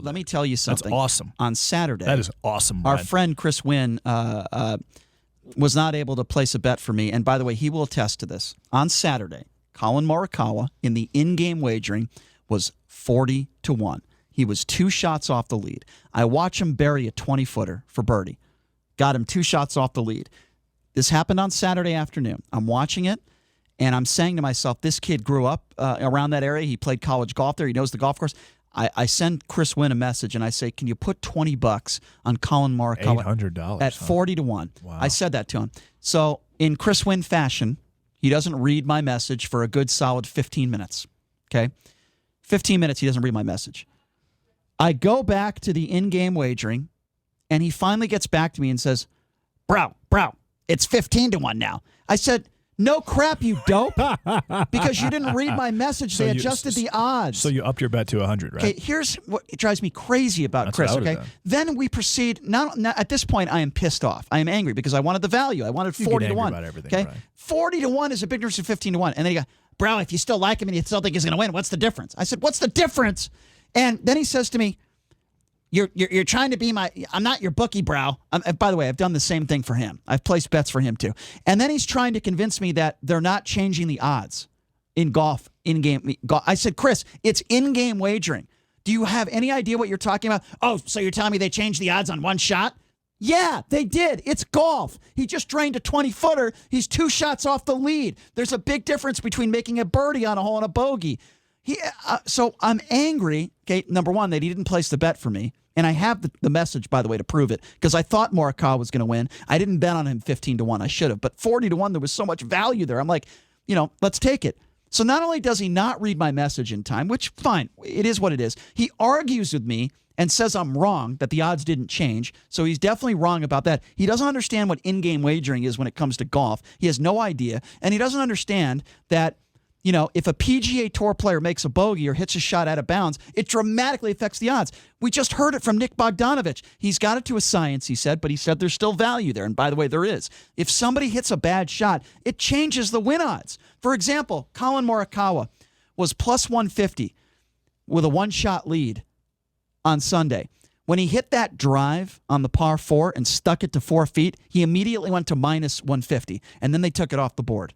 Let me tell you something. That's awesome. On Saturday. That is awesome, Our Brad. friend Chris Wynn was not able to place a bet for me. And by the way, he will attest to this. On Saturday, Collin Morikawa in the in-game wagering was 40-1. He was 2 shots off the lead. I watch him bury a 20-footer for birdie. Got him 2 shots off the lead. This happened on Saturday afternoon. I'm watching it, and I'm saying to myself, this kid grew up around that area. He played college golf there. He knows the golf course. I send Chris Wynn a message, and I say, can you put $20 on Collin Morikawa $800 at 40-1? Wow. I said that to him. So in Chris Wynn fashion, he doesn't read my message for a good solid 15 minutes. Okay? 15 minutes, he doesn't read my message. I go back to the in-game wagering, and he finally gets back to me and says, bro, it's 15-1 now. I said, no crap, you dope, because you didn't read my message. They adjusted the odds. So you upped your bet to 100, right? Okay, here's what drives me crazy about That's Chris, what I okay? would've Then we proceed. Not at this point, I am pissed off. I am angry because I wanted the value. I wanted 40-1. About everything, okay? Brian. 40-1 is a big difference from 15-1. And then you go, bro, if you still like him and you still think he's going to win, what's the difference? I said, what's the difference? And then he says to me, You're trying to be I'm not your bookie, bro. By the way, I've done the same thing for him. I've placed bets for him, too. And then he's trying to convince me that they're not changing the odds in golf, in-game. I said, Chris, it's in-game wagering. Do you have any idea what you're talking about? Oh, so you're telling me they changed the odds on one shot? Yeah, they did. It's golf. He just drained a 20-footer. He's 2 shots off the lead. There's a big difference between making a birdie on a hole and a bogey. So I'm angry. Okay, number one, that he didn't place the bet for me. And I have the message, by the way, to prove it, because I thought Morikawa was going to win. I didn't bet on him 15-1. I should have. But 40-1, there was so much value there. I'm like, let's take it. So not only does he not read my message in time, which, fine, it is what it is, he argues with me and says I'm wrong, that the odds didn't change. So he's definitely wrong about that. He doesn't understand what in-game wagering is when it comes to golf. He has no idea. And he doesn't understand that if a PGA Tour player makes a bogey or hits a shot out of bounds, it dramatically affects the odds. We just heard it from Nick Bogdanovich. He's got it to a science, he said, but he said there's still value there. And by the way, there is. If somebody hits a bad shot, it changes the win odds. For example, Collin Morikawa was plus 150 with a 1-shot lead on Sunday. When he hit that drive on the par 4 and stuck it to 4 feet, he immediately went to minus 150, and then they took it off the board.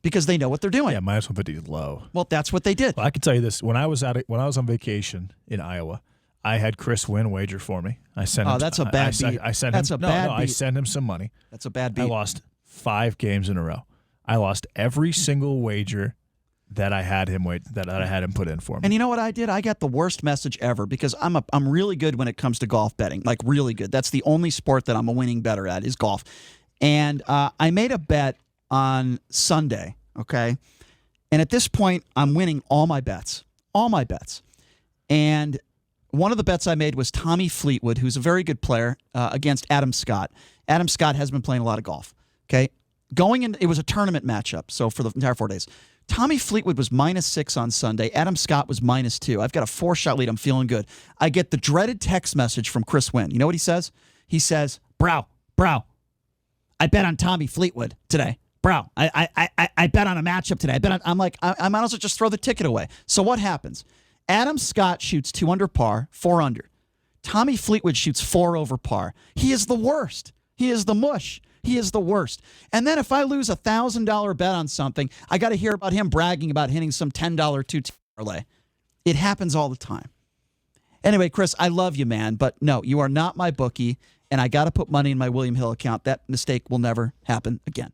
Because they know what they're doing. Yeah, minus 150 is low. Well, that's what they did. Well, I can tell you this: when I was on vacation in Iowa, I had Chris Wynn wager for me. I sent him. That's a bad beat. I sent that's him. a bad beat. I sent him some money. That's a bad beat. I lost 5 games in a row. I lost every single wager that I had him put in for me. And you know what I did? I got the worst message ever because I'm really good when it comes to golf betting, like really good. That's the only sport that I'm a winning better at is golf. And I made a bet on Sunday. Okay. And at this point, I'm winning all my bets. And one of the bets I made was Tommy Fleetwood, who's a very good player, against Adam Scott. Adam Scott has been playing a lot of golf. Okay. It was a tournament matchup. So for the entire 4 days, Tommy Fleetwood was -6 on Sunday. Adam Scott was -2. I've got a 4-shot lead. I'm feeling good. I get the dreaded text message from Chris Wynn. You know what he says? He says, bro, I bet on Tommy Fleetwood today. Bro, I bet on a matchup today. I'm like, I might as well just throw the ticket away. So what happens? Adam Scott shoots 2 under par, 4 under. Tommy Fleetwood shoots 4 over par. He is the worst. He is the mush. He is the worst. And then if I lose a $1,000 bet on something, I got to hear about him bragging about hitting some $10 2-team parlay. It happens all the time. Anyway, Chris, I love you, man, but no, you are not my bookie, and I got to put money in my William Hill account. That mistake will never happen again.